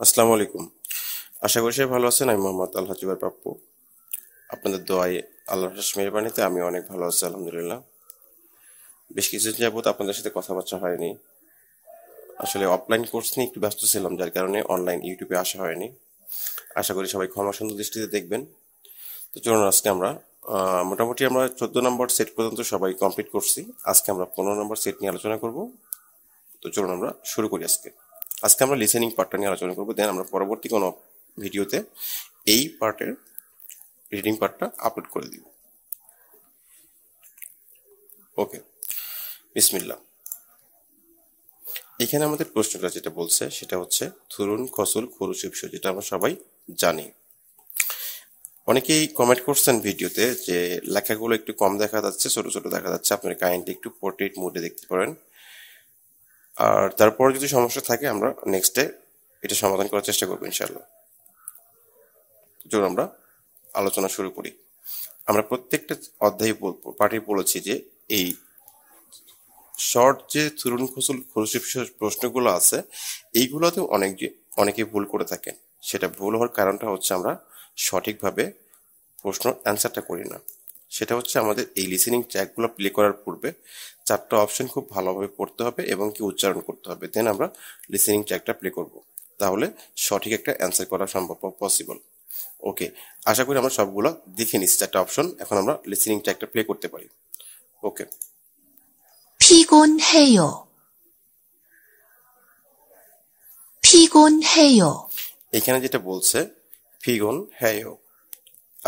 আসসালামু আলাইকুম। আশা করি সবাই ভালো আছেন। আমি মোহাম্মদ আল হাজিবার পাপ্পু। আপনাদের দোয়ায় আল্লাহর শেষ মেহেরবানিতে আমি অনেক ভালো আছি আলহামদুলিল্লাহ। বেশ কিছুদিন যাবত আপনাদের সাথে কথাবার্তা হয়নি। আসলে অফলাইন কোর্স নিয়ে একটু ব্যস্ত ছিলাম, যার কারণে অনলাইন ইউটিউবে আসা হয়নি। আশা করি সবাই ক্ষমা সুন্দর দৃষ্টিতে দেখবেন। তো চলুন আজকে আমরা মোটামুটি আমরা 14 নম্বর সেট পর্যন্ত সবাই কমপ্লিট করছি। আজকে আমরা 15 নম্বর সেট নিয়ে আলোচনা করব। তো চলুন আমরা শুরু করি আজকে। আজকে আমরা লিসেনিং পার্টটা নিয়ে আলোচনা করবো, দেন আমরা পরবর্তী কোনো ভিডিওতে এই পার্টের রিডিং পার্টটা আপলোড করে দিব। ওকে, বিসমিল্লাহ। এখানে আমাদের প্রশ্নটা যেটা বলছে সেটা হচ্ছে থুরুন খসুল খুরুশিপস, যেটা আমরা সবাই জানি। অনেকেই কমেন্ট করছেন ভিডিওতে যে লেখাগুলো একটু কম দেখা যাচ্ছে, ছোট ছোট দেখা যাচ্ছে, আপনারা কাইন্ডলি একটু পোর্ট্রেট মোডে দেখতে পারেন। আর তারপর যদি সমস্যা থাকে আমরা নেক্সটে এটা সমাধান করার চেষ্টা করবো ইনশাল্লাহ। চলুন আমরা আলোচনা শুরু করি। আমরা প্রত্যেকটা অধ্যায় পাঠে বলেছি যে এই শর্ট যে থুরুন খসুল খুরুশিপ প্রশ্নগুলো আছে, এইগুলোতে অনেকে ভুল করে থাকেন। সেটা ভুল হওয়ার কারণটা হচ্ছে আমরা সঠিকভাবে প্রশ্ন অ্যান্সারটা করি না। সেটা হচ্ছে আমাদের এই লিসেনিং ট্র্যাকগুলো প্লে করার পূর্বে 4টা অপশন খুব ভালোভাবে পড়তে হবে এবং কি উচ্চারণ করতে হবে, দেন আমরা লিসেনিং ট্র্যাকটা প্লে করব। তাহলে সঠিক একটা অ্যান্সার করা সম্ভব, পসিবল। ওকে, আশা করি আমরা সবগুলো দেখে নিচ্ছি 4টা অপশন। এখন আমরা লিসেনিং ট্র্যাকটা প্লে করতে পারি। ওকে, 피곤해요. 피곤해요. এখানে যেটা বলছে ফিগন হ্যায়ো,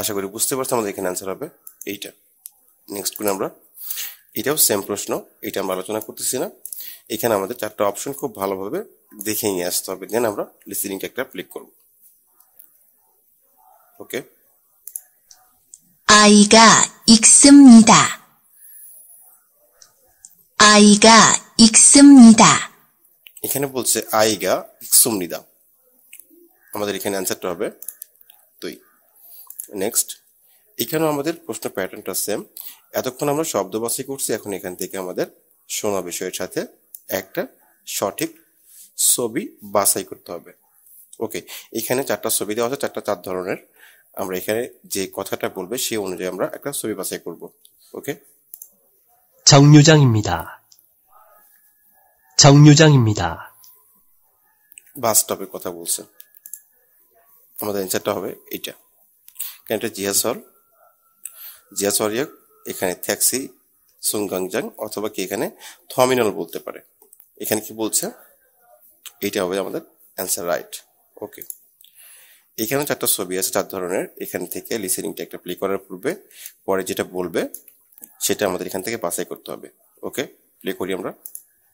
আশা করি বুঝতে পারছি আমাদের এখানে অ্যান্সার হবে এইটা। নেক্সট করে আমরা এটাও সেম প্রশ্ন, এটা আমরা আলোচনা করতেছি না। এখানে আমাদের 4টা অপশন খুব ভালোভাবে দেখে নিয়ে আসতে হবে, দেন আমরা লিসেনিং একটা প্লে করব। ওকে, 아이가 읽습니다. 아이가 읽습니다. এখানে বলছে আইগা সুমনিদা, আমাদের এখানে অ্যান্সারটা হবে 2। নেক্সট, এখানেও আমাদের প্রশ্ন প্যাটার্নটা সেম। এতক্ষণ আমরা শব্দ বাছাই করছি, এখন এখান থেকে আমাদের শোনা বিষয়ের সাথে একটা সঠিক ছবি বাছাই করতে হবে। ওকে, এখানে 4টা ছবি দেওয়া আছে, 4 ধরনের। আমরা এখানে যে কথাটা বলবে সেই অনুযায়ী আমরা একটা ছবি বাছাই করব। ওকে, 정류장입니다. 정류장입니다. বাস স্টপের কথা বলছে, আমাদের অ্যান্সারটা হবে এইটা। কারণ এটা জিয়াসরিয়া, এখানে ট্যাক্সি সুংগাংজাং, অথবা কি এখানে থার্মিনাল বলতে পারে। এখানে কি বলছে, এইটা হবে আমাদের অ্যান্সার, রাইট। ওকে, এখানে 4টা ছবি আছে 4 ধরনের। এখান থেকে লিসেনিংটা একটা প্লে করার পূর্বে পরে যেটা বলবে সেটা আমাদের এখান থেকে বাছাই করতে হবে। ওকে, প্লে করি আমরা।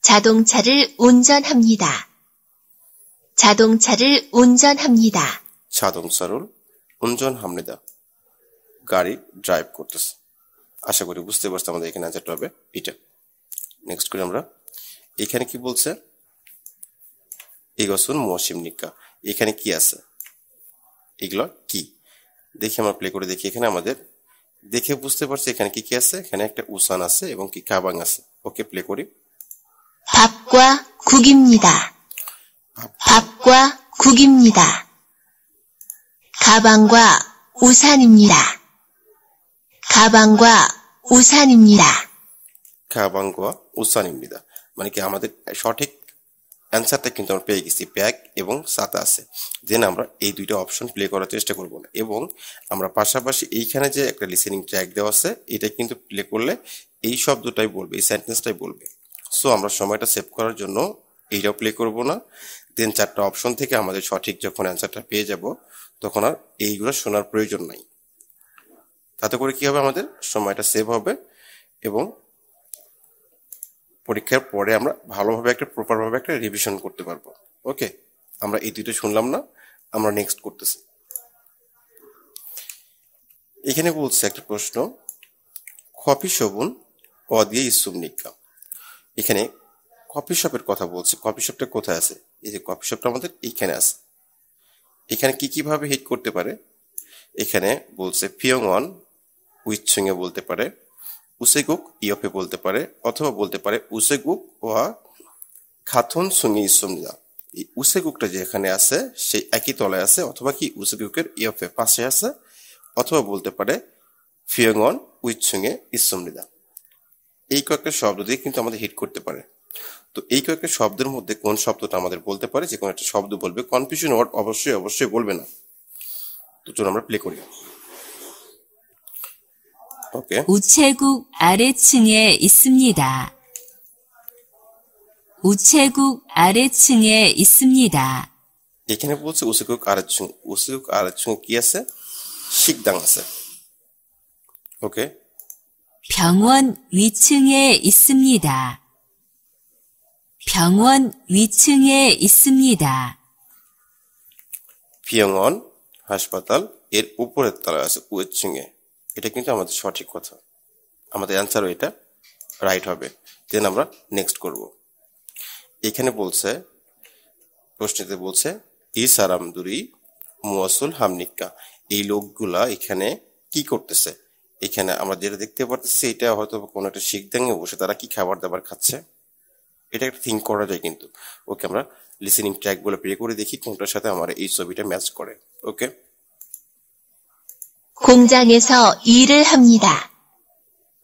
자동차를 운전합니다. 자동차를 운전합니다. 자동차를 운전합니다, গাড়ি ড্রাইভ করতেছে। আশা করি বুঝতে পারছি আমাদের এখানে অ্যান্সারটা হবে এটা। নেক্সট করি আমরা। এখানে কি বলছে, ইগসুন মৌসিমনিকা, এখানে কি আছে, এগুলো কি দেখি আমরা প্লে করে দেখি। এখানে আমাদের দেখে বুঝতে পারছি এখানে কি কি আছে। এখানে একটা উসান আছে এবং কি কাবাং আছে। ওকে, প্লে করি। 밥과 국입니다. 밥과 국입니다. 가방과 우산입니다. 가방과 우산입니다. কাবাংগোয়া উসানিমিদা, মানে কি আমাদের সঠিক অ্যান্সারটা কিন্তু আমরা পেয়ে গেছি, ব্যাগ এবং ছাতা আছে। দেন আমরা এই 2টা অপশন প্লে করার চেষ্টা করব না, এবং আমরা পাশাপাশি এইখানে যে একটা লিসেনিং ট্র্যাক দেওয়া আছে এটা কিন্তু প্লে করলে এই শব্দটাই বলবে, এই সেন্টেন্সটাই বলবে। সো আমরা সময়টা সেভ করার জন্য এইটাও প্লে করব না। দেন 4টা অপশন থেকে আমাদের সঠিক যখন অ্যান্সারটা পেয়ে যাব তখন আর এইগুলো শোনার প্রয়োজন নাই। তাতে করে কি হবে, আমাদের সময়টা সেভ হবে এবং পরীক্ষার পরে আমরা ভালোভাবে একটা প্রপারভাবে একটা রিভিশন করতে পারবো। ওকে, আমরা এই 2টা শুনলাম না, আমরা নেক্সট করতেছি। এখানে বলছে একটা প্রশ্ন, কফি শোভন ক দিয়ে ইসুমনিকা। এখানে কফি শপের কথা বলছে। কফি শপটা কোথায় আছে, এই যে কফি শপটা আমাদের এইখানে আছে। এখানে কি কিভাবে হিট করতে পারে, এখানে বলছে পিয়ংওয়ান উইচুঙে বলতে পারে, উসেগুক ইয়পে বলতে পারে, অথবা বলতে পারে উসেগুক ওয়া খাথন সুমি ইসুমনিদা। এই 우체국টা যেখানে আছে সেই একই তলায় আছে, অথবা কি 우체국ের 옆에 পাশে আছে, অথবা বলতে পারে ফিয়ংন উইচুঙে ইসমনিদা। এই কয়েকটা শব্দ দিয়ে কিন্তু আমাদের হিট করতে পারে। তো এই কয়েকটা শব্দের মধ্যে কোন শব্দটা আমাদের বলতে পারে, যে কোনো একটা শব্দ বলবে, কনফিউশন ওয়ার্ড অবশ্যই বলবে না। তো চলো আমরা প্লে করি। ওকে, 우체국 아래층에 있습니다. 우체국 아래층에 있습니다. এখানে বলছে 우체국 아래층 কি আছে? 식당 আছে। ওকে, 병원 위층에 있습니다. 병원 위층에 있습니다. ফিয়ংন হাসপাতাল এর উপরের তলায় আছে উইচুঙে। এটা কিন্তু আমাদের সঠিক কথা, আমাদের অ্যান্সারও এটা রাইট হবে। দেন আমরা নেক্সট করব। এখানে বলছে, প্রশ্নতে বলছে ই সারামদুরি মুয়াসুল হামনিকা, এই লোকগুলা এখানে কি করতেছে? এখানে আমরা যেটা দেখতে পারতেছি এটা হয়তো কোনো একটা শিখদাঙে বসে তারা কি খাবার দাবার খাচ্ছে, এটা একটা থিঙ্ক করা যায় কিন্তু। ওকে, আমরা লিসেনিং ট্র্যাক গুলো প্লে করে দেখি কোনটার সাথে আমার এই ছবিটা ম্যাচ করে। ওকে, 공장에서 일을 합니다.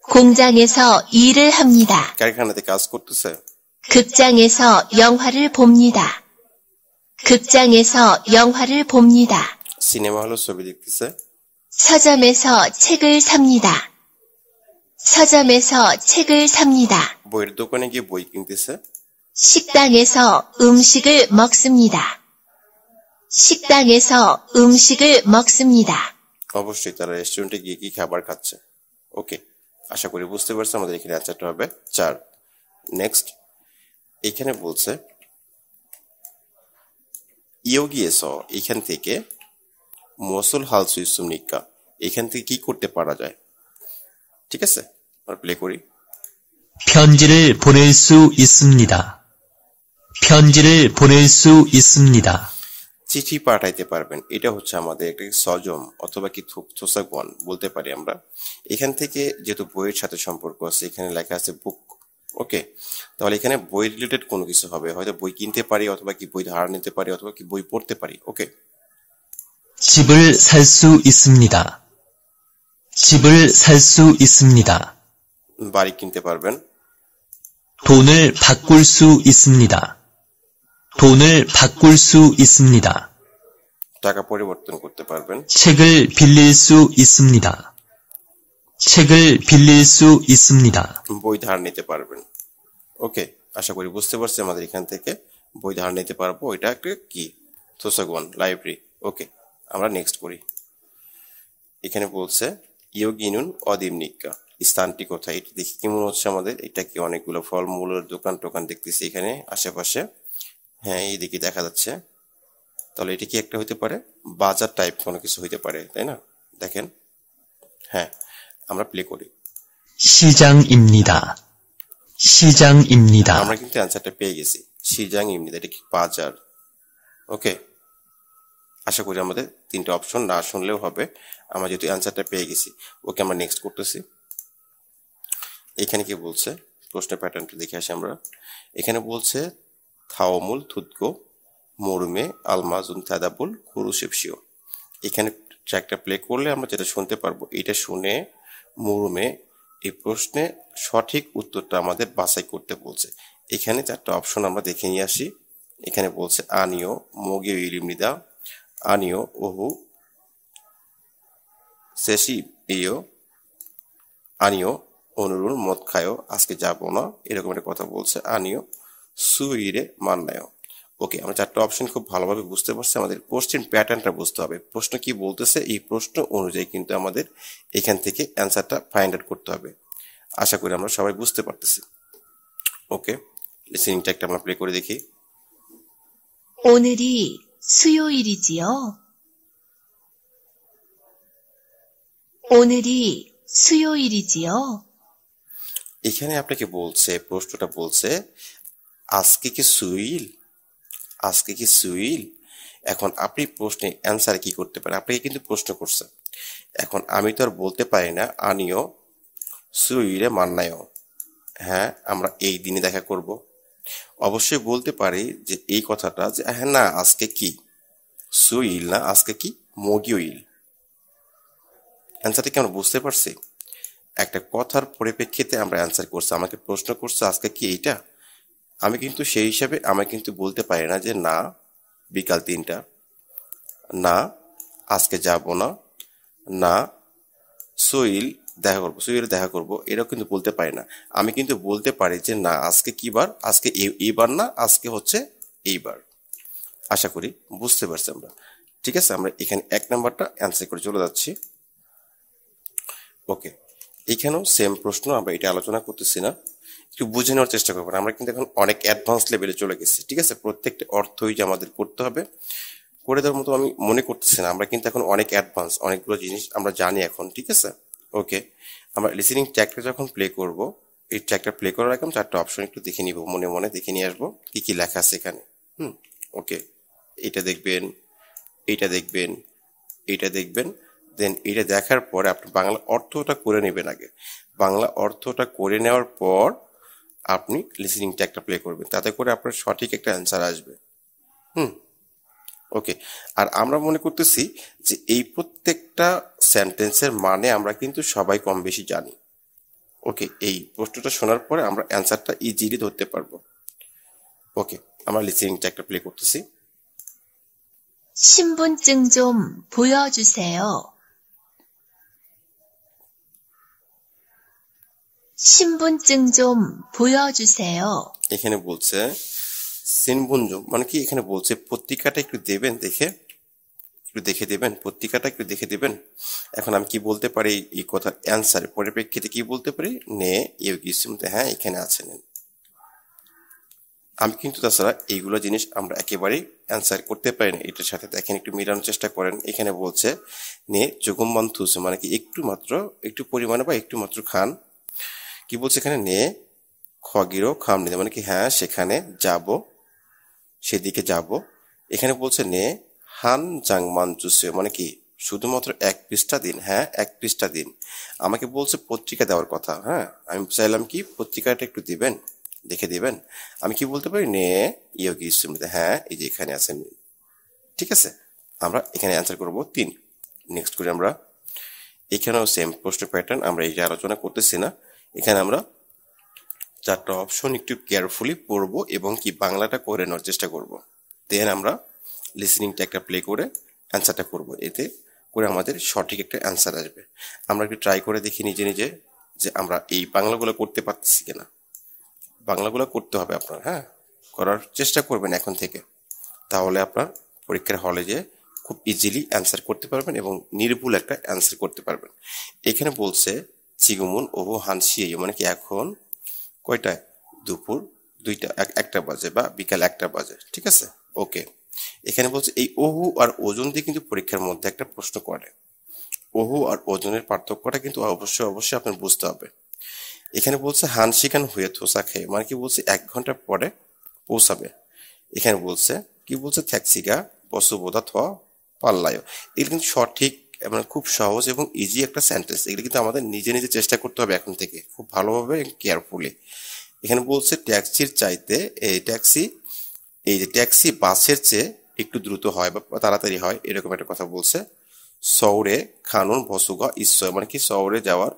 공장에서 일을 합니다. কারখানাতে কাজ করতেছে। 극장에서 영화를 봅니다. 극장에서 영화를 봅니다. সিনেমা হলো ছবি দেখতেছে। 서점에서 책을 삽니다. 서점에서 책을 삽니다. বইয়ের দোকানে গিয়ে বই কিনতেছে। 식당에서 음식을 먹습니다. 식당에서 음식을 먹습니다. অবশ্যই তারা রেস্টুরেন্টে গিয়ে কি খাবার খাচ্ছে। ওকে, আশা করি বুঝতে পারছো। আমাদের এখানে অ্যান্সারটা হবে 4। নেক্সট, এখানে বলছে ইয়োগিয়েসো, এখান থেকে মসুল হাল সুইসুমনিকা, এখান থেকে কি করতে পারা যায়? ঠিক আছে, আমরা প্লে করি। 편지를 보낼 수 있습니다. 편지를 보낼 수 있습니다. চিঠি পাঠাইতে পারবেন, এটা হচ্ছে আমাদের একটা সজম অথবা কি থোসাগন বলতে পারি আমরা। এখান থেকে যেহেতু বইয়ের সাথে সম্পর্ক আছে, এখানে লেখা আছে বুক। ওকে, তাহলে এখানে বই রিলেটেড কোনো কিছু হবে, হয়তো বই কিনতে পারি, অথবা কি বই ধার নিতে পারি, অথবা কি বই পড়তে পারি। ওকে, 집을 살 수 있습니다. 집을 살 수 있습니다. বাড়ি কিনতে পারবেন। 돈을 바꿀 수 있습니다. 돈을 바꿀 수 있습니다. টাকা পরিবর্তন করতে পারবেন। 책을 빌릴 수 있습니다. 책을 빌릴 수 있습니다. বই ধার নিতে পারবেন। ওকে, আশা করি বুঝতে পারছি। আমাদের এখান থেকে বই ধার নিতে পারবো, এটা একটা কি থোসাগন লাইব্রেরি। ওকে, আমরা নেক্সট করি। এখানে বলছে ইয়োগিনুন অদিমনিকা, স্থানটি কোথায়? এটা দেখি কি মনে হচ্ছে আমাদের, এটা কি অনেকগুলো ফলমূলের দোকান টোকান দেখতেছি এখানে আশেপাশে। হ্যাঁ, এইদিকে দেখা যাচ্ছে। তাহলে এটা কি একটা হইতে পারে বাজার টাইপ কোনো কিছু হইতে পারে, তাই না? দেখেন, হ্যাঁ, আমরা প্লে করি। 시장입니다. 시장입니다. আমরা কিন্তু অ্যান্সারটা পেয়ে গেছি, সিজাং ইমনিদা, এটা কি বাজার। ওকে, আশা করি আমাদের 3টা অপশন না শুনলেও হবে, আমরা যেহেতু অ্যান্সারটা পেয়ে গেছি। ওকে, আমরা নেক্সট করতেছি। এখানে কি বলছে, প্রশ্নের প্যাটার্নটা দেখে আসি আমরা। এখানে বলছে থাওমুল থুতগো মরুমে আলমাজুন তাদাবুল কুরুশেপসিও। এখানে ট্র্যাকটা প্লে করলে আমরা যেটা শুনতে পারবো, এটা শুনে মরুমে এই প্রশ্নে সঠিক উত্তরটা আমাদের বাছাই করতে বলছে। এখানে 4টা অপশন আমরা দেখে নিয়ে আসি। এখানে বলছে আনিও মোগে ইলিমনিদা, আনিও ওহু শেষি ইয়ো, আনিও অনুরুল মদ খায়ও, আজকে যাবো না, এরকম একটা কথা বলছে। আনিও সুইরে মান্নায়ও। ওকে, আমরা 4টা অপশন খুব ভালোভাবে বুঝতে পারছি। আমাদের কোশ্চেন প্যাটার্নটা বুঝতে হবে, প্রশ্ন কি বলতেছে, এই প্রশ্ন অনুযায়ী কিন্তু আমাদের এখান থেকে অ্যান্সারটা ফাইন্ড আউট করতে হবে। আশা করি আমরা সবাই বুঝতে পারতেছি। ওকে, লিসেনিংটা একটা আমরা প্লে করে দেখি। 오늘이 수요일이지요? 오늘이 수요일이지요? এখানে আপনাকে বলছে, প্রশ্নটা বলছে আজকে কি সুইল, আজকে কি সুইল। এখন আপনি প্রশ্নে অ্যান্সার কি করতে পারেন, আপনাকে কিন্তু প্রশ্ন করছে। এখন আমি তো আর বলতে পারি না আনিও সুইরে মান্নায়ও, হ্যাঁ আমরা এই দিনে দেখা করব। অবশ্যই বলতে পারি যে এই কথাটা যে হ্যাঁ না আজকে কি সুইল না আজকে কি মগিউইল। অ্যান্সারটা কি আমরা বুঝতে পারছি? একটা কথার পরিপ্রেক্ষিতে আমরা অ্যান্সার করছি, আমাকে প্রশ্ন করছে আজকে কি এইটা, আমি কিন্তু সেই হিসাবে আমি কিন্তু বলতে পারি না যে না বিকাল 3টা, না আজকে যাব না, না সুইল দেখা করবো, এটাও কিন্তু বলতে পারি না। আমি কিন্তু বলতে পারি যে না আজকে কি বার, আজকে এইবার না, আজকে হচ্ছে এইবার। আশা করি বুঝতে পারছি আমরা। ঠিক আছে, আমরা এখানে 1 নাম্বারটা অ্যান্সার করে চলে যাচ্ছি। ওকে, এখানেও সেম প্রশ্ন, আমরা এটা আলোচনা করতেছি না, একটু বুঝে নেওয়ার চেষ্টা করবো। আমরা কিন্তু এখন অনেক অ্যাডভান্স লেভেলে চলে গেছি। ঠিক আছে, প্রত্যেকটা অর্থই যে আমাদের করতে হবে করে দেওয়ার মতো আমি মনে করতেছি না। আমরা কিন্তু এখন অনেক অ্যাডভান্স, অনেকগুলো জিনিস আমরা জানি এখন। ঠিক আছে, ওকে, আমরা লিসেনিং ট্র্যাকটা যখন প্লে করব, এই ট্র্যাকটা প্লে করার আগে 4টা অপশন একটু দেখে নিব, মনে মনে দেখে নিয়ে আসবো কি কি লেখা আছে এখানে। ওকে, এটা দেখবেন, এইটা দেখবেন, এইটা দেখবেন, দেন এটা দেখার পরে আপনি বাংলা অর্থটা করে নেবেন আগে। বাংলা অর্থটা করে নেওয়ার পর আপনি লিসেনিং ট্র্যাকটা প্লে করবেন, তাতে করে আপনার সঠিক একটা অ্যান্সার আসবে। ওকে, আর আমরা মনে করতেছি যে এই প্রত্যেকটা সেন্টেন্সের মানে আমরা কিন্তু সবাই কম বেশি জানি। ওকে, এই প্রশ্নটা শোনার পরে আমরা অ্যান্সারটা ইজিলি ধরতে পারবো। ওকে, আমরা লিসেনিং ট্র্যাকটা প্লে করতেছি। 신분증 좀 보여주세요. 신분증 좀 보여주세요. এখানে বলছে সিনবুনজুম, মানে কি এখানে বলছে পত্রিকাটা একটু দেবেন, দেখে দেবেন, পত্রিকাটা একটু দেখে দেবেন। এখন আমি কি বলতে পারি এই কথার অ্যান্সার পরিপ্রেক্ষিতে কি বলতে পারি, নে ইউগিসিমতে, হ্যাঁ এখানে আছে নেন। আমি কিন্তু তাছাড়া এইগুলো জিনিস আমরা একেবারেই অ্যান্সার করতে পারি না এটার সাথে। দেখেন একটু মিলানোর চেষ্টা করেন, এখানে বলছে নে যোগম্বান্থুস, মানে কি একটু পরিমাণে বা একটু মাত্র খান। কি বলছে এখানে, নে খগিরো খাম নিতে, মানে কি হ্যাঁ সেখানে যাব, সেদিকে যাব। এখানে বলছে নে হান জাংমান জুসে, মানে কি শুধুমাত্র 1 পৃষ্ঠা দিন, হ্যাঁ 1 পৃষ্ঠা দিন। আমাকে বলছে পত্রিকা দেওয়ার কথা, হ্যাঁ আমি চাইলাম কি পত্রিকাটা একটু দিবেন, দেখে দিবেন। আমি কি বলতে পারি, নে ইয়োগি সুমিতে, হ্যাঁ এই যে এখানে আছেন। ঠিক আছে, আমরা এখানে অ্যান্সার করব 3। নেক্সট করি আমরা, এখানেও সেম প্রশ্ন প্যাটার্ন, আমরা এই যে আলোচনা করতেছি না। এখানে আমরা 4টা অপশন একটু কেয়ারফুলি পড়বো এবং কি বাংলাটা করে নেওয়ার চেষ্টা করব। দেন আমরা লিসেনিংটা একটা প্লে করে অ্যান্সারটা করব, এতে করে আমাদের সঠিক একটা অ্যান্সার আসবে। আমরা একটু ট্রাই করে দেখি নিজে নিজে যে আমরা এই বাংলাগুলো করতে পারতেছি কিনা। বাংলাগুলো করতে হবে আপনার, হ্যাঁ করার চেষ্টা করবেন এখন থেকে, তাহলে আপনার পরীক্ষার হলে যে খুব ইজিলি অ্যান্সার করতে পারবেন এবং নির্ভুল একটা অ্যান্সার করতে পারবেন। এখানে বলছে চিগুমুন ওহো হানসিয়ে, মানে কি এখন কয়টায়, দুপুর 1টা বাজে বা বিকাল 1টা বাজে। ঠিক আছে, ওকে, এখানে বলছে এই ওহু আর ওজন দিয়ে কিন্তু পরীক্ষার মধ্যে একটা প্রশ্ন করে। ওহু আর ওজনের পার্থক্যটা কিন্তু অবশ্যই আপনার বুঝতে হবে। এখানে বলছে হানশিকান হয়ে থোসা খেয়ে, মানে কি বলছে 1 ঘন্টা পরে পৌঁছাবে। এখানে বলছে কি বলছে থ্যাক্সিগা বসুবোধা থ পাল্লায়। এগুলো কিন্তু সঠিক, মানে খুব সহজ এবং ইজি একটা সেন্টেন্স। এগুলো কিন্তু আমাদের নিজে নিজে চেষ্টা করতে হবে এখন থেকে খুব ভালোভাবে কেয়ারফুলি। এখানে বলছে ট্যাক্সির চাইতে এই যে ট্যাক্সি বাসের চেয়ে একটু দ্রুত হয় বা তাড়াতাড়ি হয়, এরকম একটা কথা বলছে। শহরে খানুন বসুগা ইশ্বর, মানে কি শহরে যাওয়ার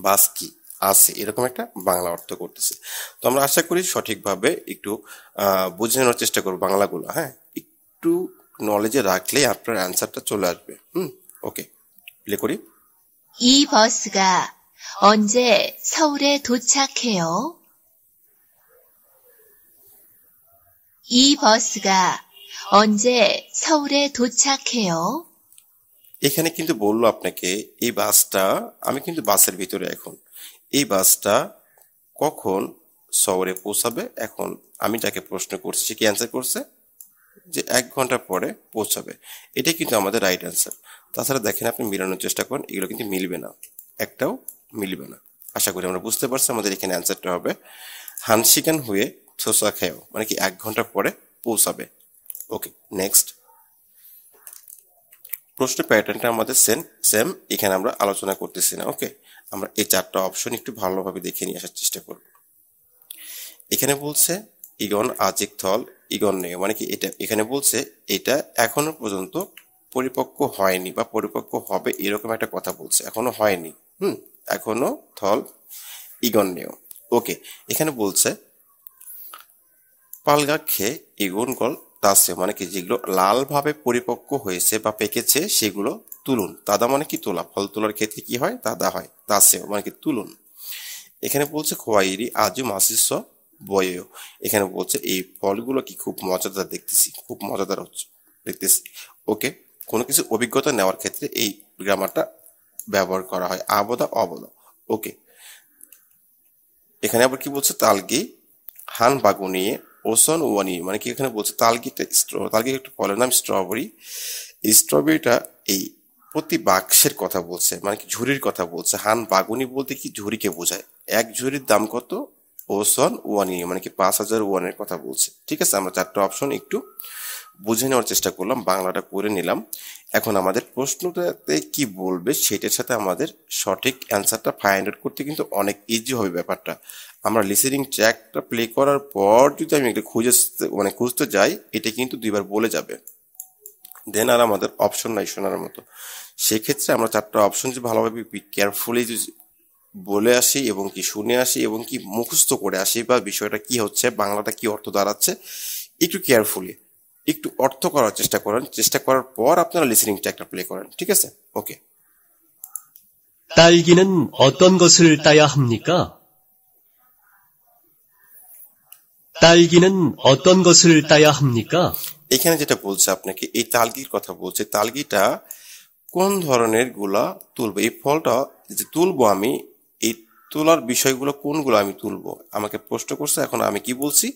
বাস কি আছে, এরকম একটা বাংলা অর্থ করতেছে। তো আমরা আশা করি সঠিকভাবে একটু বুঝে নেওয়ার চেষ্টা করবো বাংলাগুলো, হ্যাঁ একটু নলেজে রাখলেই আপনার অ্যান্সারটা চলে আসবে। ওকে, প্লে করি। 이 버스가 언제 서울에 도착해요? 이 버스가 언제 서울에 도착해요? এখানে কিন্তু বললো আপনাকে এই বাসটা, আমি কিন্তু বাসের ভিতরে এখন, এই বাসটা কখন শহরে পৌঁছাবে। এখন আমি যাকে প্রশ্ন করছি সে কি অ্যান্সার করছে যে 1 ঘন্টা পরে পৌঁছাবে। এটাই কিন্তু আমাদের রাইট অ্যান্সার। তাছাড়া দেখেন আপনি মিলানোর চেষ্টা করেন, এগুলো কিন্তু মিলবে না, একটাও মিলবে না। আশা করি আমরা বুঝতে পারছি আমাদের এখানে অ্যান্সারটা হবে হানশিকান হয়ে থোসা খেয়েও, মানে কি 1 ঘন্টা পরে পৌঁছাবে। ওকে, নেক্সট প্রশ্ন প্যাটার্নটা আমাদের সেম, এখানে আমরা আলোচনা করতেছি না। ওকে, আমরা এই 4টা অপশন একটু ভালোভাবে দেখে নিয়ে আসার চেষ্টা করব। এখানে বলছে ইগন আজিক থল ইগন নেই, মানে কি এটা এখানে বলছে এটা এখনো পর্যন্ত পরিপক্ক হয়নি বা পরিপক্ক হবে এরকম একটা কথা বলছে, এখনো হয়নি। এখনো থল ইগন নেও। ওকে, এখানে বলছে পালগাক্ষে ইগুন গল তাসে, মানে কি যেগুলো লাল ভাবে পরিপক্ক হয়েছে বা পেকেছে সেগুলো তুলুন। তাদা মানে কি তোলা, ফল তোলার ক্ষেত্রে কি হয়, তাদা হয়। তাসে মানে কি তুলুন। এখানে বলছে খোয়াইরি আজু মাসিস বয়েও, এখানে বলছে এই ফলগুলো কি খুব মজাদার দেখতেছি, খুব মজাদার হচ্ছে দেখতেছি। ওকে, কোনো কিছু অভিজ্ঞতা নেওয়ার ক্ষেত্রে এই গ্রামারটা ব্যবহার করা হয়, আবদা অবদা। ওকে, এখানে আবার কি বলছে তালগি হান বাগুনিয়ে ওসন ওয়ানি, মানে কি এখানে বলছে তালগিটা তালগি একটা ফলের নাম স্ট্রবেরি। এই স্ট্রবেরিটা এই প্রতি বাক্সের কথা বলছে, মানে কি ঝুড়ির কথা বলছে। হান বাগুনি বলতে কি ঝুড়িকে বোঝায়। এক ঝুড়ির দাম কত, ওসন ওয়ানি, মানে কি 5,000 ওয়ানের কথা বলছে। ঠিক আছে, আমরা 4টা অপশন একটু বুঝে নেওয়ার চেষ্টা করলাম, বাংলাটা করে নিলাম। এখন আমাদের প্রশ্নটাতে কি বলবে সেটার সাথে আমাদের সঠিক অ্যান্সারটা ফাইন্ড আউট করতে কিন্তু অনেক ইজি হবে ব্যাপারটা। আমরা লিসেনিং ট্র্যাকটা প্লে করার পর যদি আমি একটা খুঁজতে যাই, এটা কিন্তু 2বার বলে যাবে, দেন আর আমাদের অপশন নাই শোনার মতো। সেক্ষেত্রে আমরা 4টা অপশন যে ভালোভাবে কেয়ারফুলি বলে আসি এবং কি শুনে আসি এবং কি মুখস্থ করে আসি, বা বিষয়টা কি হচ্ছে, বাংলাটা কি অর্থ দাঁড়াচ্ছে, একটু কেয়ারফুলি একটু অর্থ করার চেষ্টা করেন। চেষ্টা করার পর আপনারা লিসেনিং ট্র্যাকটা প্লে করেন। ঠিক আছে, ওকে। 딸기는 어떤 것을 따야 합니까? 딸기는 어떤 것을 따야 합니까? এখানে যেটা বলছে আপনাকে, এই তালগির কথা বলছে, তালগিটা কোন ধরনের গুলা তুলবো, এই ফলটা যে তুলবো আমি, এই তোলার বিষয়গুলো কোনগুলো আমি তুলবো আমাকে প্রশ্ন করছে। এখন আমি কি বলছি,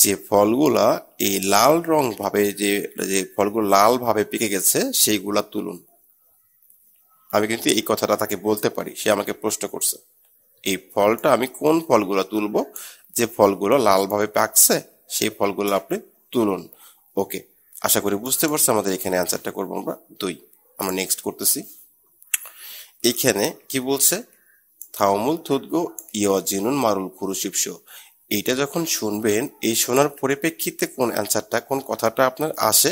যে ফলগুলা এই লাল রং ভাবে যে যে ফলগুলো লাল ভাবে পেকে গেছে সেইগুলা তুলুন। আমি কিন্তু এই কথাটা তাকে বলতে পারি, সে আমাকে প্রশ্ন করছে এই ফলটা আমি কোন ফলগুলো তুলবো, যে ফলগুলো লাল ভাবে পাকছে সেই ফলগুলো আপনি তুলুন। ওকে, আশা করি বুঝতে পারছি। আমাদের এখানে অ্যান্সারটা করবো আমরা 2। আমরা নেক্সট করতেছি। এইখানে কি বলছে, থাউমুল থুদগো ইয়জিনুন মারুল কুরুশিপশো। এইটা যখন শুনবেন, এই শোনার পরিপ্রেক্ষিতে কোন অ্যান্সারটা কোন কথাটা আপনার আসে,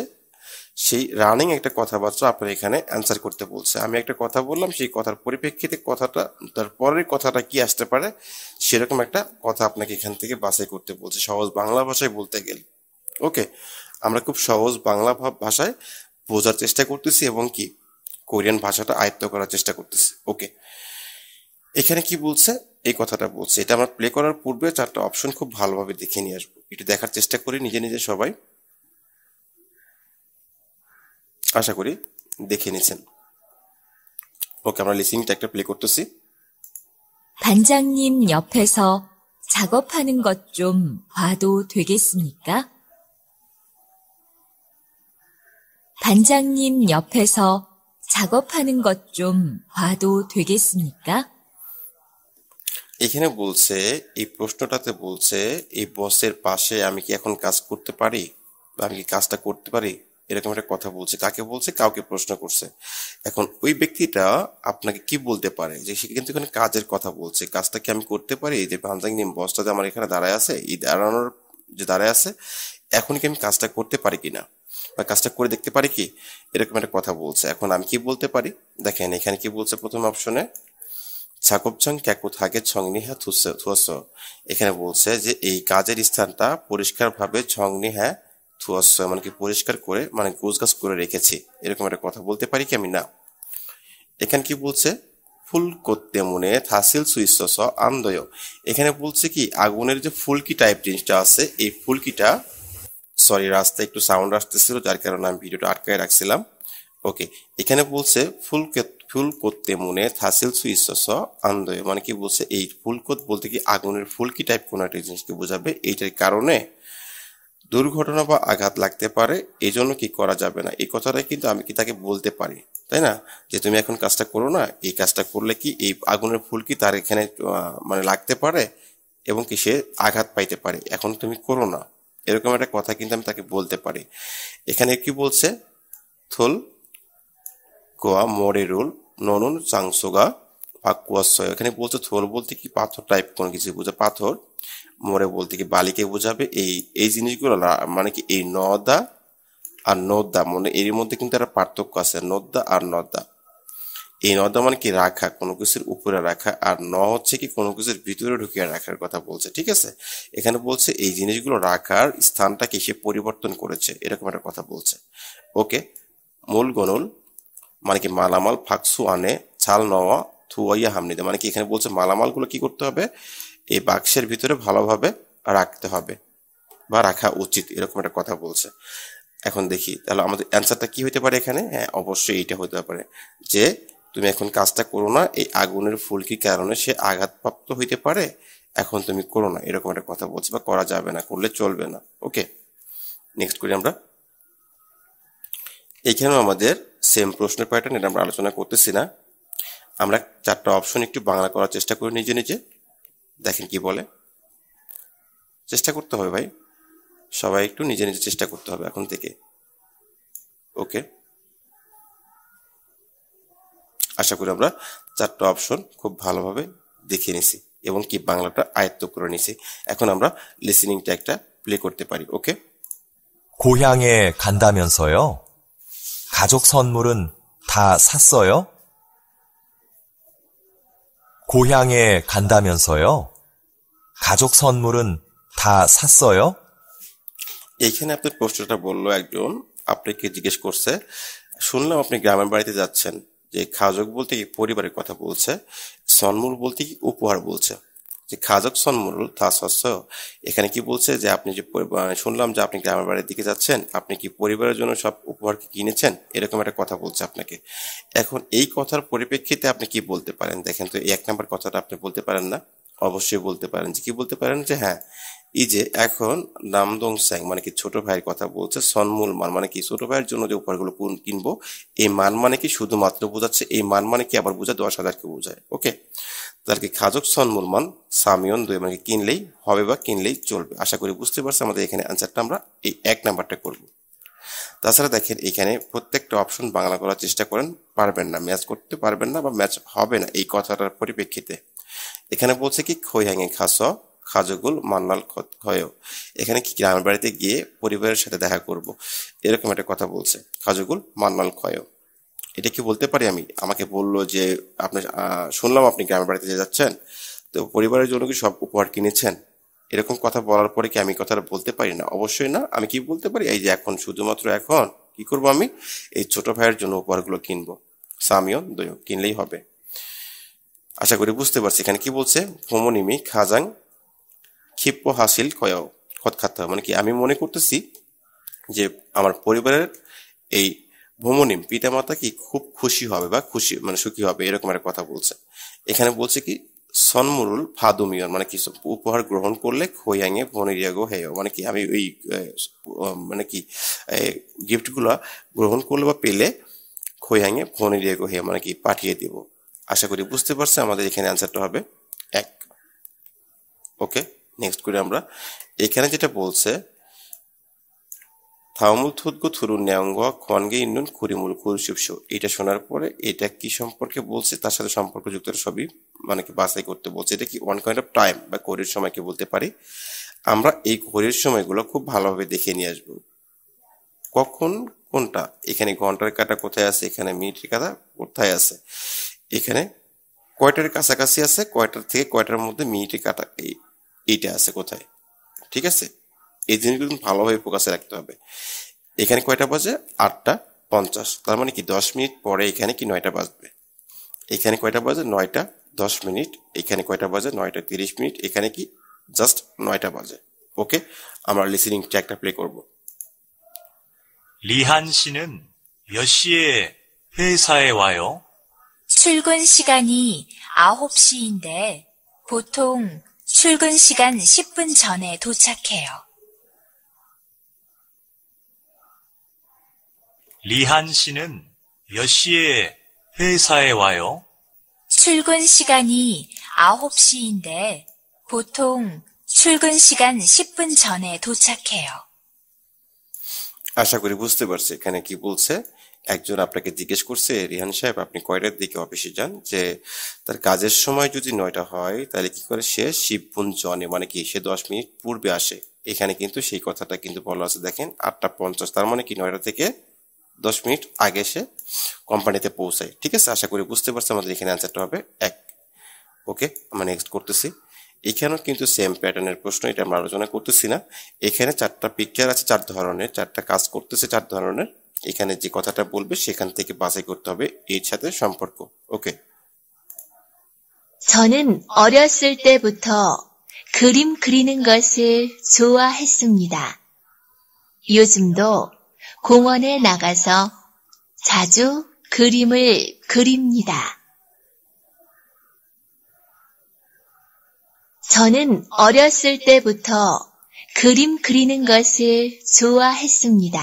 সেই রানিং একটা কথাবার্তা আপনার এখানে অ্যান্সার করতে বলছে। আমি একটা কথা বললাম, সেই কথার পরিপ্রেক্ষিতে কথাটা তার পরের কথাটা কি আসতে পারে সেরকম একটা কথা আপনাকে এখান থেকে বাছাই করতে বলছে, সহজ বাংলা ভাষায় বলতে গেলে। ওকে, আমরা খুব সহজ বাংলা ভাষায় বোঝার চেষ্টা করতেছি এবং কি কোরিয়ান ভাষাটা আয়ত্ত করার চেষ্টা করতেছি। ওকে, এখানে কি বলছে, এই কথাটা বলছে। এটা আমরা প্লে করার পূর্বে 4টা অপশন খুব ভালোভাবে দেখে নিয়ে আসবো, একটু দেখার চেষ্টা করি নিজে নিজে সবাই। আশা করি দেখে নিছেন। ওকে, আমরা লিসিংটা একটা প্লে করতেছি। 반장님 옆에서 작업하는 것 좀 봐도 되겠습니까? 반장님 옆에서 작업하는 것 좀 봐도 되겠습니까? এখানে বলছে, এই প্রশ্নটাতে বলছে এই বসের পাশে আমি কি এখন কাজ করতে পারি, বা আমি কি কাজটা করতে পারি, এরকম একটা কথা বলছে। কাকে বলছে, কাউকে প্রশ্ন করছে। এখন ওই ব্যক্তিটা আপনাকে কি বলতে পারে, যে সে কিন্তু এখানে কাজের কথা বলছে, কাজটা কি আমি করতে পারি, যে ভানজাং বসটা যে আমার এখানে দাঁড়ায় আছে, এই দাঁড়ানোর যে দাঁড়ায় আছে, এখন কি আমি কাজটা করতে পারি কিনা, বা কাজটা করে দেখতে পারি কি, এরকম একটা কথা বলছে। এখন আমি কি বলতে পারি, দেখেন এখানে কি বলছে প্রথম অপশনে, ছাকবছং ক্যাকু থাকে ছংনিহা থুয়াস। এখানে বলছে যে এই কাজের স্থানটা পরিষ্কার ভাবে ছংনিহা থুয়াস, মানে কি পরিষ্কার করে, মানে গোছগাছ করে রেখেছি, এরকম একটা কথা বলতে পারি কি আমি, না। এখানে কি বলছে, ফুল করতে মনে থাসিল সুইস আন্দয়। এখানে বলছে কি আগুনের যে ফুলকি টাইপ জিনিসটা আছে, এই ফুলকিটা, সরি রাস্তায় একটু সাউন্ড আসতেছিল যার কারণে আমি ভিডিওটা আটকায় রাখছিলাম। ওকে, এখানে বলছে ফুল করতে মনে থাসিল সুইস আন্দয়, মানে কি বলছে এই ফুলকোত বলতে কি আগুনের ফুলকি টাইপ কোন একটা জিনিসকে বোঝাবে, এইটার কারণে দুর্ঘটনা বা আঘাত লাগতে পারে, এই জন্য কি করা যাবে না। এই কথাটাই কিন্তু আমি কি তাকে বলতে পারি, তাই না, যে তুমি এখন কাজটা করো না, এই কাজটা করলে কি এই আগুনের ফুলকি তার এখানে মানে লাগতে পারে এবং কি সে আঘাত পাইতে পারে, এখন তুমি করো না, এরকম একটা কথা কিন্তু আমি তাকে বলতে পারি। এখানে কি বলছে, থুল গোয়া মোরেরুল ননুন চাংসোগা পাকুয়াশয়। এখানে বলছে থোল বলতে কি পাথর টাইপ কোনো কিছু বোঝা, পাথর, মোরে বলতে কি বালিকে বোঝাবে। এই জিনিসগুলো মানে কি এই নদা আর নদ্দা মানে এর মধ্যে কিন্তু একটা পার্থক্য আছে, নদ্দা আর নদ্দা। এই নদা মানে কি রাখা, কোনো কিছুর উপরে রাখা, আর হচ্ছে কি কোনো কিছুর ভিতরে ঢুকিয়ে রাখার কথা বলছে, ঠিক আছে। এখানে বলছে এই জিনিসগুলো রাখার স্থানটাকে সে পরিবর্তন করেছে, এরকম একটা কথা বলছে। ওকে, মূল গনুল মানে কি মালামাল ফাকসু আনে ছাল নওয়া থুয়াইয়া হামনিদে, মানে কি এখানে বলছে মালামালগুলো কি করতে হবে, এই বাক্সের ভিতরে ভালোভাবে রাখতে হবে বা রাখা উচিত, এরকম একটা কথা বলছে। এখন দেখি তাহলে আমাদের অ্যান্সারটা কি হতে পারে এখানে। হ্যাঁ, অবশ্যই এইটা হতে পারে যে তুমি এখন কাজটা করো না, এই আগুনের ফুলকির কারণে সে আঘাতপ্রাপ্ত হইতে পারে, এখন তুমি করো না, এরকম একটা কথা বলছে, বা করা যাবে না, করলে চলবে না। ওকে, নেক্সট করি আমরা। এইখানেও আমাদের সেম প্রশ্নের প্যাটার্ন, এটা আমরা আলোচনা করতেছি না। আমরা 4টা অপশন একটু বাংলা করার চেষ্টা করি নিজে নিজে, দেখেন কি বলে। চেষ্টা করতে হবে ভাই, সবাই একটু নিজে নিজে চেষ্টা করতে হবে এখন থেকে। ওকে, আশা করি আমরা 4টা অপশন খুব ভালোভাবে দেখে নিছি এবং কি বাংলাটা আয়ত্ত করে নিছি। এখন আমরা লিসেনিংটা একটা প্লে করতে পারি। ওকে, 고향에 간다면서요? 가족 선물은 다 샀어요? 고향에 간다면서요? 가족 선물은 다 샀어요? এইখানে আপনার প্রশ্নটা বললো একজন, আপনাকে জিজ্ঞেস করছে, শুনলাম আপনি গ্রামের বাড়িতে যাচ্ছেন, যে খাজক বলতে কি পরিবারের কথা বলছে, সন্মুল বলতে কি উপহার বলছে। যে খাজক সন্মুল তা শস্য, এখানে কি বলছে যে আপনি যে শুনলাম যে আপনি গ্রামের বাড়ির দিকে যাচ্ছেন, আপনি কি পরিবারের জন্য সব উপহার কি কিনেছেন, এরকম একটা কথা বলছে আপনাকে। এখন এই কথার পরিপ্রেক্ষিতে আপনি কি বলতে পারেন, দেখেন তো এই 1 নম্বর কথাটা আপনি বলতে পারেন না? অবশ্যই বলতে পারেন। যে কি বলতে পারেন, যে হ্যাঁ এই যে এখন নামদং স্যাং মানে কি ছোট ভাইয়ের কথা বলছে, সন্মূল মান মানে কি ছোট ভাইয়ের জন্য যে উপহারগুলো কিনবো, এই মান মানে কি শুধুমাত্র বোঝাচ্ছে, এই মান মানে কি আবার বোঝায় 10,000কে বোঝায়। ওকে, তাহলে কি খাজক সন্মূল মান সামিয়ন 2 মানে কিনলেই হবে বা কিনলেই চলবে। আশা করি বুঝতে পারছি। আমাদের এখানে আনসারটা আমরা এই 1 নাম্বারটা করব। তাছাড়া দেখেন এখানে প্রত্যেকটা অপশন বাংলা করার চেষ্টা করেন, পারবেন না, ম্যাচ করতে পারবেন না বা ম্যাচ হবে না এই কথাটার পরিপ্রেক্ষিতে। এখানে বলছে কি খই হ্যাঙে খাস খাজগুল মান্নাল ক্ষয়, এখানে কি গ্রামের বাড়িতে গিয়ে পরিবারের সাথে দেখা করব, এরকম একটা কথা বলছে, খাজগুল মান্নাল ক্ষয়। এটা কি বলতে পারি আমি? আমাকে বললো যে আপনি শুনলাম আপনি গ্রামের বাড়িতে যাচ্ছেন, তো পরিবারের জন্য কি সব উপহার কিনেছেন, এরকম কথা বলার পরে কি আমি কথাটা বলতে পারি না? অবশ্যই না। আমি কি বলতে পারি, এই যে এখন শুধুমাত্র এখন কি করব, আমি এই ছোট ভাইয়ের জন্য উপহারগুলো কিনবো, সামিয়ন দয় কিনলেই হবে। আশা করি বুঝতে পারছি। এখানে কি বলছে, হোমোনিমি খাজাং ক্ষিপ্প হাসিল ক্ষয় খত খাতে, মানে কি আমি মনে করতেছি যে আমার পরিবারের এই ভ্রমণিম পিতামাতা কি খুব খুশি হবে বা খুশি মানে সুখী হবে, এরকম একটা কথা বলছে। এখানে বলছে কি সন্মুরুল ফাদুমিয়ন মানে কি উপহার গ্রহণ করলে খৈয়াঙে ভনিরিয়াগো হেয়, মানে কি আমি ওই মানে কি গিফট গুলা গ্রহণ করলে বা পেলে খৈয়াঙে ভনিরিয়াগো হেয় মানে কি পাঠিয়ে দিব। আশা করি বুঝতে পারছে। আমাদের এখানে অ্যান্সারটা হবে 1। ওকে, নেক্সট করে আমরা এখানে যেটা বলছে থাউমুল থুদগো থুরু ন্যাঙ্গ খনগে ইন্নুন খুরিমুল খুরসুপসু, এটা শোনার পরে এটা কি সম্পর্কে বলছে তার সাথে সম্পর্কযুক্ত সবই মানে কি বাছাই করতে বলছে। এটা কি ওয়ান কাইন্ড অফ টাইম বা ঘড়ির সময়কে বলতে পারি। আমরা এই ঘড়ির সময়গুলো খুব ভালোভাবে দেখে নিয়ে আসবো, কখন কোনটা, এখানে ঘন্টার কাঁটা কোথায় আছে, এখানে মিনিটের কাঁটা কোথায় আছে, এখানে কয়টার কাছাকাছি আছে, কয়টার থেকে কয়টার মধ্যে মিনিটের কাঁটা এইটা আছে কোথায়, ঠিক আছে। এই জিনিসগুলো ভালোভাবে ফোকাসে রাখতে হবে। এখানে কয়টা বাজে, 8:50, তার মানে কি 10 মিনিট পরে এখানে কি 9টা বাজবে। এখানে কয়টা বাজে, 9:10, এখানে কয়টা বাজে, 9:30, এখানে কি জাস্ট 9টা বাজে। ওকে, আমরা লিসেনিং ট্র্যাকটা প্লে করব। 리한 씨는 몇 시에 회사에 와요? 출근 시간이 9시인데 보통 출근 시간 10분 전에 도착해요. 리한 씨는 몇 시에 회사에 와요? 출근 시간이 9시인데 보통 출근 시간 10분 전에 도착해요. আশা করি বুঝতে পারছি এখানে কি বলছে। একজন আপনাকে জিজ্ঞেস করছে, রিহান সাহেব আপনি কয়টার দিকে অফিসে যান, যে তার কাজের সময় যদি 9টা হয় তাহলে কি করে সে শিবপুঞ্জ জনে, মানে কি সে 10 মিনিট পূর্বে আসে। এখানে কিন্তু সেই কথাটা কিন্তু বলা আছে, দেখেন 8টা 50, তার মানে কি 9টা থেকে 10 মিনিট আগে সে কোম্পানিতে পৌঁছায়। ঠিক আছে, আশা করি বুঝতে পারছি। আমাদের এখানে অ্যান্সারটা হবে 1। ওকে, আমরা নেক্সট করতেছি। এখানেও কিন্তু সেম প্যাটার্নের প্রশ্ন, এটা আমরা আলোচনা করতেছি না। এখানে 4টা পিকচার আছে 4 ধরনের, 4টা কাজ করতেছে 4 ধরনের। এখানে যে কথাটা বলবে সেখান থেকে বাছাই করতে হবে এর সাথে সম্পর্ক। ওকে, 저는 어렸을 때부터 그림 그리는 것을 좋아했습니다. 요즘도 공원에 나가서 자주 그림을 그립니다. 저는 어렸을 때부터 그림 그리는 것을 좋아했습니다.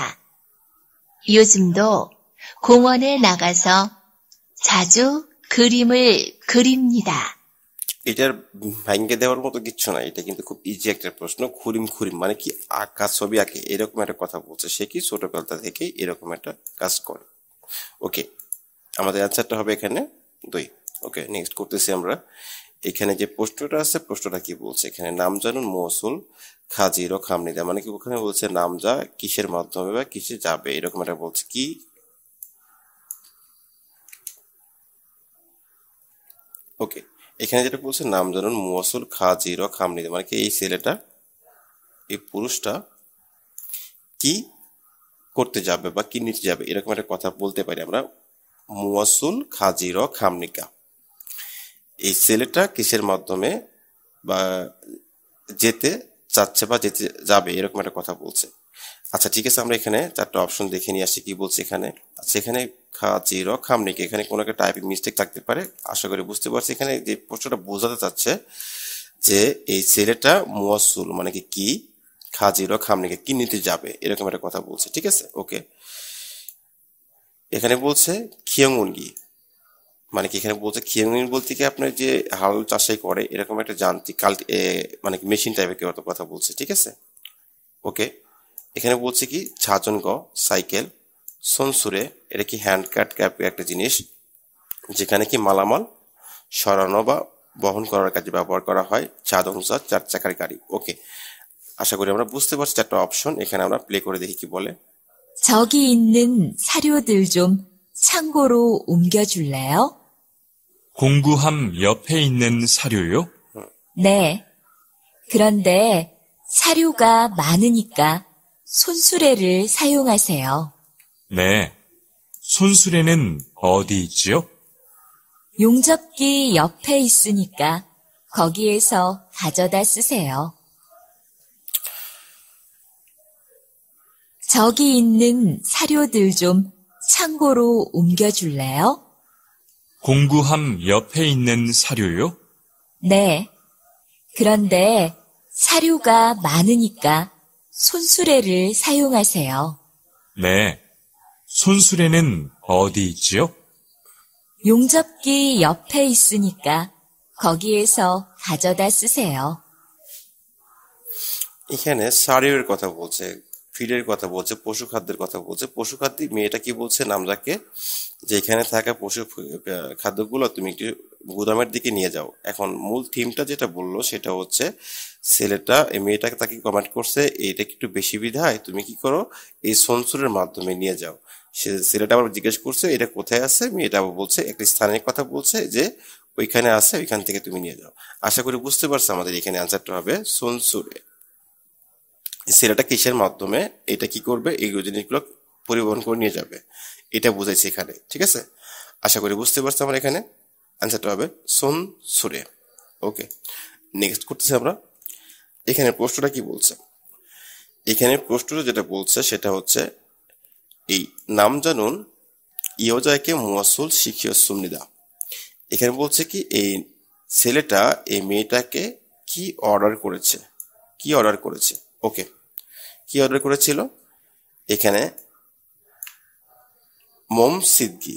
요즘도 공원에 나가서 자주 그림을 그립니다. এটার ভাঙ্গে দেওয়ার মতো কিচ্ছু নাই, এটা কিন্তু খুব ইজি একটা প্রশ্ন। খুরিম খুরিম মানে কি আঁকা, ছবি আঁকে, এরকম একটা কথা বলছে। সে কি ছোটবেলা থেকেই এরকম একটা কাজ করে। ওকে, আমাদের অ্যান্সারটা হবে এখানে 2। ওকে, নেক্সট করতেছি আমরা। এখানে যে প্রশ্নটা আছে, প্রশ্নটা কি বলছে, এখানে নাম জানুন মৌসুল খাজির ও খামনিদা, মানে কি ওখানে বলছে নাম যা কিসের মাধ্যমে বা কিসে যাবে, এরকম একটা বলছে কি। ওকে, এখানে যেটা বলছে নাম জানুন মৌসুল খাজির ও খামনিদা, মানে কি এই ছেলেটা, এই পুরুষটা কি করতে যাবে বা কি নিতে যাবে, এরকম একটা কথা বলতে পারি আমরা। মুয়াসুল খাজির ও খামনিকা, এই ছেলেটা কিসের মাধ্যমে বা যেতে চাচ্ছে বা যেতে যাবে, এরকম একটা কথা বলছে। আচ্ছা ঠিক আছে, আমরা এখানে 4টা অপশন দেখে নিয়ে আসি কি বলছে এখানে। আচ্ছা, এখানে খাজির ও খামনিকা, এখানে কোনো একটা টাইপিং মিস্টেক থাকতে পারে। আশা করি বুঝতে পারছি। এখানে যে প্রশ্নটা বোঝাতে চাচ্ছে যে এই ছেলেটা মুয়াসুল মানে কি খাজির ও খামনিকা কি নিতে যাবে, এরকম একটা কথা বলছে। ঠিক আছে, ওকে। এখানে বলছে খিয়ংউনগি, মানে কি এখানে বলছে খিয়ংউন বলতে কি আপনার যে হাল চাষাই করে, এরকম একটা যান্ত্রিক মানে কি মেশিন টাইপের কেউ কথা বলছে। ঠিক আছে, ওকে। এখানে বলছে কি ছাজনগ সাইকেল সনসুরে, এটা কি হ্যান্ড কাট ক্যাপ একটা জিনিস যেখানে কি মালামাল সরানো বা বহন করার কাজে ব্যবহার করা হয়। চাদংসা 4 চাকার গাড়ি। ওকে, আশা করি আমরা বুঝতে পারছি 4টা অপশন। এখানে আমরা প্লে করে দেখি কি বলে। 저기 있는 사료들 좀 창고로 옮겨줄래요? 공구함 옆에 있는 사료요? 네. 그런데 사료가 많으니까 손수레를 사용하세요. 네. 손수레는 어디 있지요? 용접기 옆에 있으니까 거기에서 가져다 쓰세요. 저기 있는 사료들 좀 창고로 옮겨줄래요? 공구함 옆에 있는 사료요? 네. 그런데 사료가 많으니까 손수레를 사용하세요. 네. 손수레는 어디 있지요? 용접기 옆에 있으니까 거기에서 가져다 쓰세요. এখানে সারির কথা বলছে, ফিডের কথা বলছে, পশু খাদ্যের কথা বলছে। পশু খাদ্য মেয়েটা কি বলছে নামজাকে, যে এখানে থাকা পশু খাদ্যগুলো তুমি একটু গুদামের দিকে নিয়ে যাও। এখন মূল থিমটা যেটা বললো সেটা হচ্ছে ছেলেটা এই মেয়েটাকে তাকে কমেন্ট করছে এইটা একটু বেশি বিধায় তুমি কি করো এই সনসুরের মাধ্যমে নিয়ে যাও। ছেলেটা আবার জিজ্ঞেস করছে এটা কোথায় আছে, মেয়েটা আবার বলছে একটা স্থানের কথা বলছে যে ওইখানে আছে, ওইখান থেকে তুমি নিয়ে যাও। আশা করি বুঝতে পারছো আমাদের এখানে অ্যান্সারটা হবে সনসুরে। ছেলেটা কিসের মাধ্যমে এটা কি করবে, এই জিনিসগুলো পরিবহন করে নিয়ে যাবে, এটা বুঝাইছে এখানে। ঠিক আছে, আশা করি বুঝতে পারছো আমরা এখানে অ্যান্সারটা হবে সোন সুরে। ওকে, নেক্সট করতেছি আমরা। এখানে প্রশ্নটা কি বলছে, এখানে প্রশ্নটা যেটা বলছে সেটা হচ্ছে এই নাম জানুন ইয়োজাকে মুয়াসুল শিখিও সুমনিদা। এখানে বলছে কি এই ছেলেটা এই মেয়েটাকে কি অর্ডার করেছে, কি অর্ডার করেছে। ওকে, কি অর্ডার করেছিল, এখানে মোম সিদ্গি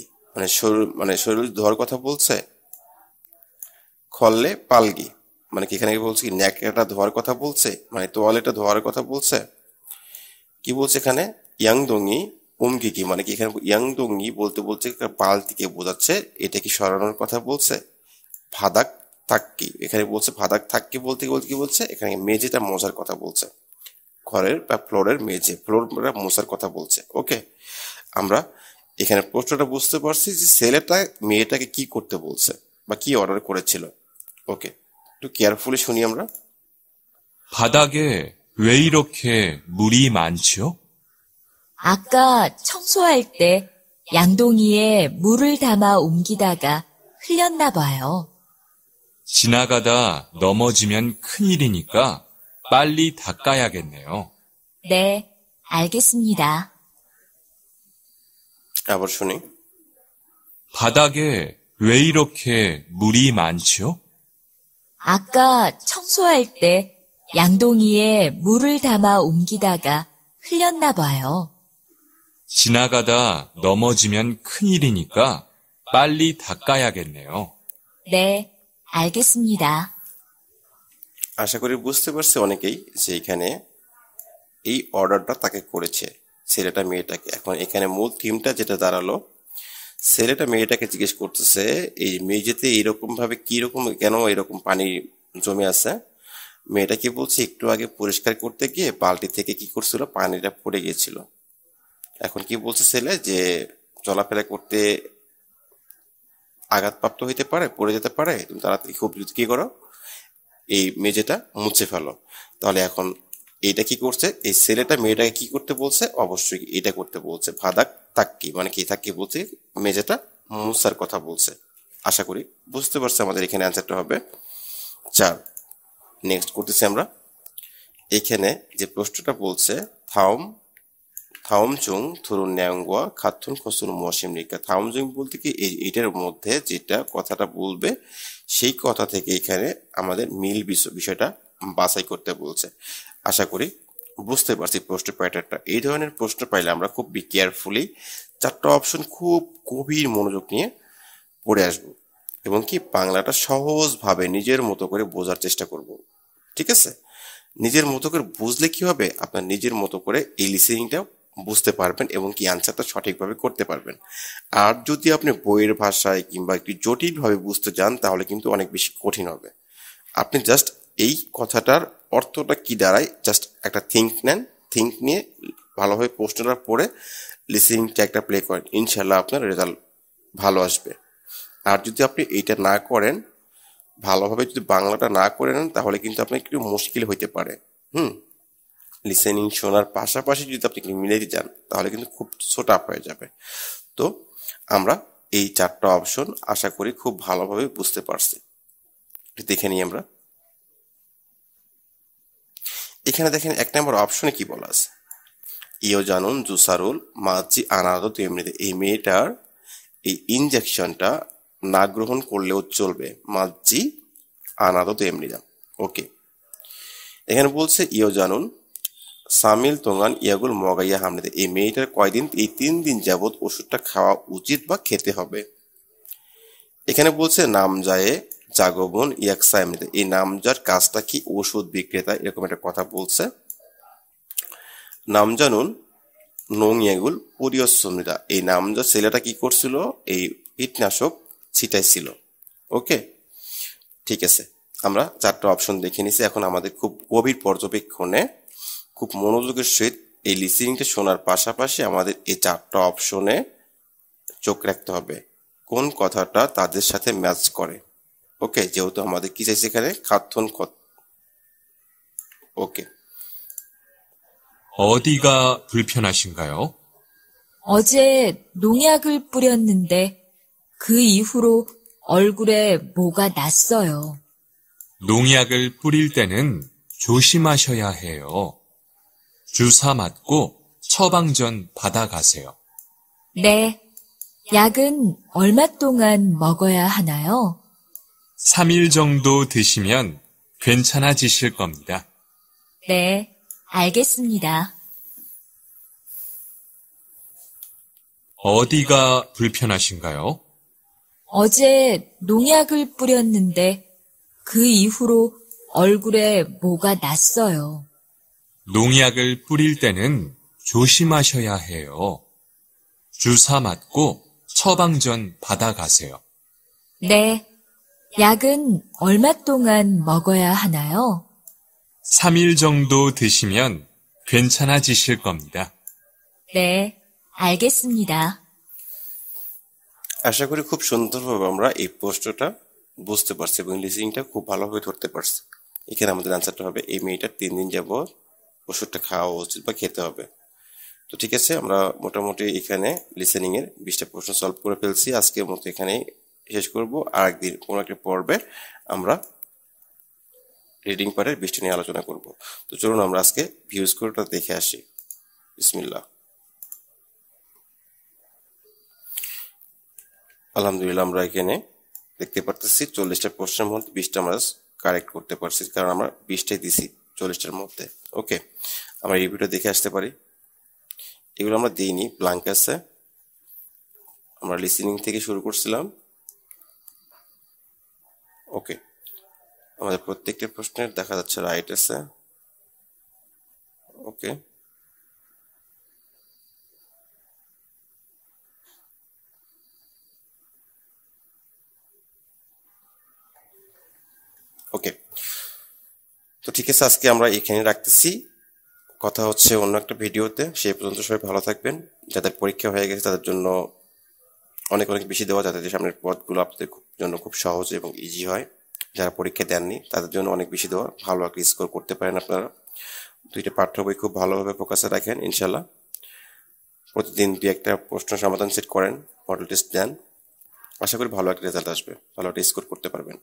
মানে শরীর ধোয়ার কথা বলছে। খল্লে পালগি মানে কি এখানে বলছে কি ন্যাকড়াটা ধোয়ার কথা বলছে, মানে তোয়ালেটা ধোয়ার কথা বলছে। কি বলছে এখানে 양동이 옮기기 মানে কি এখানে 양동이 বলতে বলছে বালতিকে বোঝাচ্ছে, এটা কি সরানোর কথা বলছে? 바닥 닦기 এখানে বলছে 바닥 닦기 বলতে বলতে কি বলছে, এখানে মেঝেটা মোছার কথা বলছে, ঘরের বা ফ্লোরের মেঝে ফ্লোরটা মোছার কথা বলছে। ওকে, আমরা এখানে প্রশ্নটা বুঝতে পারছি যে ছেলেটা মেয়েটাকে কি করতে বলছে বা কি অর্ডার করেছিল। ওকে, একটু কেয়ারফুলি শুনি আমরা। 바닥에 왜 이렇게 물이 많지요? 아까 청소할 때 양동이에 물을 담아 옮기다가 흘렸나 봐요. 지나가다 넘어지면 큰일이니까 빨리 닦아야겠네요. 네, 알겠습니다. আবার শুনি। 바닥에 왜 이렇게 물이 많지요? 아까 청소할 때 양동이에 물을 담아 옮기다가 흘렸나 봐요. 지나가다 넘어지면 큰일이니까 빨리 닦아야겠네요. 네, 알겠습니다. আশা করি বুঝতে পারছে অনেকেই যে এখানে এই অর্ডারটা তাকে করেছে ছেলেটা মেয়েটাকে। এখন এখানে মূল থিমটা যেটা দাঁড়ালো, ছেলেটা মেয়েটাকে জিজ্ঞেস করতেছে এই মেঝেতে এইরকম ভাবে কিরকম কেন এরকম পানি জমে আছে। মেয়েটা কি বলছে, একটু আগে পরিষ্কার করতে গিয়ে বালতি থেকে কি করছিল, পানিটা পড়ে গিয়েছিল। এখন কি বলছে ছেলে, যে চলাফেরা করতে আঘাতপ্রাপ্ত হইতে পারে, পড়ে যেতে পারে, তুমি তাড়াতাড়ি খুব কি করো, এই মেঝেটা মুছে ফেলো। তাহলে এখন এইটা কি করছে, এই ছেলেটা মেয়েটাকে কি করতে বলছে, অবশ্যই এটা করতে বলছে, ভাদাক তাক্কি মানে কি তাক্কি বলছে, মেঝেটা মুছার কথা বলছে। আশা করি বুঝতে পারছে আমাদের এখানে অ্যান্সারটা হবে 4। নেক্সট করতেছি আমরা। এখানে যে প্রশ্নটা বলছে থাউম থাউমজুং থুরুন ন্যাংগুয়া খাতুন খসুন মুয়াশিমরিকা, থাউমজুং বলতে কি এইটার মধ্যে যেটা কথাটা বলবে সেই কথা থেকে এখানে আমাদের মিল বিষয়টা বাছাই করতে বলছে। আশা করি বুঝতে পারছি প্রশ্ন প্যাটার্নটা। এই ধরনের প্রশ্ন পাইলে আমরা খুব কেয়ারফুলি 4টা অপশন খুব গভীর মনোযোগ নিয়ে পড়ে আসবো এবং কি বাংলাটা সহজভাবে নিজের মতো করে বোঝার চেষ্টা করব। ঠিক আছে, নিজের মতো করে বুঝলে কি হবে, আপনার নিজের মতো করে এই লিসেনিংটা বুঝতে পারবেন এবং কি অ্যান্সারটা সঠিকভাবে করতে পারবেন। আর যদি আপনি বইয়ের ভাষায় কিংবা একটু জটিলভাবে বুঝতে যান তাহলে কিন্তু অনেক বেশি কঠিন হবে। আপনি জাস্ট এই কথাটার অর্থটা কি দাঁড়ায় জাস্ট একটা থিঙ্ক নেন, থিঙ্ক নিয়ে ভালোভাবে প্রশ্নটা পড়ে লিসেনিংটা একটা প্লে করেন, ইনশাল্লাহ আপনার রেজাল্ট ভালো আসবে। আর যদি আপনি এইটা না করেন, ভালোভাবে যদি বাংলাটা না করে নেন তাহলে কিন্তু আপনার একটু মুশকিল হইতে পারে। লিসেনিং শোনার পাশাপাশি যদি আপনি মিলে যান তাহলে কিন্তু খুব টাফ হয়ে যাবে। তো আমরা এই 4টা অপশন আশা করি খুব ভালোভাবে বুঝতে পারছি। দেখে নিই আমরা। এখানে দেখেন 1 নম্বর অপশনে কি বলা আছে, ইও জানুন জুসারুল মাজি আনাদো তেমনিতে, এই মেয়েটার এই ইনজেকশনটা না গ্রহণ করলেও চলবে, মাজি আনাদো তেমনিদা। ওকে, এখানে বলছে ইও জানুন সামিল তোঙ্গান ইয়াগুল মগাইয়া হামলেতে, এই মেয়েটার কয়দিন, এই 3 দিন যাবত ওষুধটা খাওয়া উচিত বা খেতে হবে। এখানে বলছে নামজায়ে জাগবন ইয়াকসা এমনিতে, এই নামজার কাজটা কি, ওষুধ বিক্রেতা, এরকম একটা কথা বলছে। নামজানুন নোং ইয়াগুল পরিয়সমিতা, এই নামজা ছেলেটা কি করছিল, এই কীটনাশক ছিটাইছিল। ওকে, ঠিক আছে, আমরা 4টা অপশন দেখে নিছি। এখন আমাদের খুব গভীর পর্যবেক্ষণে খুব মনোযোগের সহিত এই লিসেনিংটা শোনার পাশাপাশি আমাদের এই 4টা অপশনে চোখ রাখতে হবে কোন কথাটা তাদের সাথে ম্যাচ করে। ওকে, যেহেতু আমাদের কি চাইছে এখানে খাতুন। ওকে, 어디가 불편하신가요? 어제 농약을 뿌렸는데 그 이후로 얼굴에 뭐가 났어요. 농약을 뿌릴 때는 조심하셔야 해요. 주사 맞고 처방전 받아가세요. 네, 약은 얼마 동안 먹어야 하나요? 3일 정도 드시면 괜찮아지실 겁니다. 네, 알겠습니다. 어디가 불편하신가요? 어제 농약을 뿌렸는데 그 이후로 얼굴에 뭐가 났어요. 농약을 뿌릴 때는 조심하셔야 해요. 주사 맞고 처방전 받아가세요. 네. 약은 얼마 동안 먹어야 하나요? 3일 정도 드시면 괜찮아지실 겁니다. 네. 알겠습니다. আশা করি খুব সুন্দরভাবে আমরা এই প্রশ্নটা বুঝতে পারছি এবং লিসনিংটা খুব ভালোভাবে ধরতে পারছি। এখানে আমাদের আনসারটা হবে এই মেয়েটার 3 দিন যাবত ওষুধটা খাওয়া উচিত বা খেতে হবে। তো ঠিক আছে, আমরা মোটামুটি এখানে লিসেনিং এর 20টা প্রশ্ন সলভ করে ফেলছি। আজকের মতো এখানেই শেষ করব। আরেকদিন কোনো একটা পর্বে আমরা রিডিং পার্টের 20টা নিয়ে আলোচনা করব। তো চলুন আমরা আজকে ভিউ স্কোরটা দেখে আসি। বিসমিল্লাহ। আলহামদুলিল্লাহ, আমরা এখানে দেখতে পারতেছি 40টা প্রশ্নের মধ্যে 20টা আমরা কারেক্ট করতে পারছি, কারণ আমরা 20টাই দিছি 40টার মধ্যে। ওকে, আমরা রিভিউটা দেখে আসতে পারি। এগুলো আমরা দিইনি, ব্ল্যাঙ্ক আছে। আমরা লিসেনিং থেকে শুরু করছিলাম। ওকে, আমাদের প্রত্যেকটা প্রশ্নের দেখা যাচ্ছে রাইট আছে। ওকে, ওকে, তো ঠিক আছে, আজকে আমরা এখানে রাখতেছি। কথা হচ্ছে অন্য একটা ভিডিওতে। সেই পর্যন্ত সবাই ভালো থাকবেন। যাদের পরীক্ষা হয়ে গেছে তাদের জন্য অনেক অনেক বেশি দেওয়া, যাতে সামনের পথগুলো আপনাদের জন্য খুব সহজ এবং ইজি হয়। যারা পরীক্ষা দেননি তাদের জন্য অনেক বেশি দেওয়া, ভালো একটা স্কোর করতে পারেন আপনারা। 2টা পাঠ্য বই খুব ভালোভাবে ফোকাসে রাখেন ইনশাল্লাহ। প্রতিদিন 2-1টা প্রশ্ন সমাধান সেট করেন, মডেল টেস্ট দেন। আশা করি ভালো একটা রেজাল্ট আসবে, ভালো একটা স্কোর করতে পারবেন।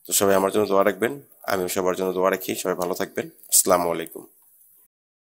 তো সবাই আমার জন্য দোয়া রাখবেন, আমিও সবার জন্য দোয়া রাখি। সবাই ভালো থাকবেন। আসসালামু আলাইকুম।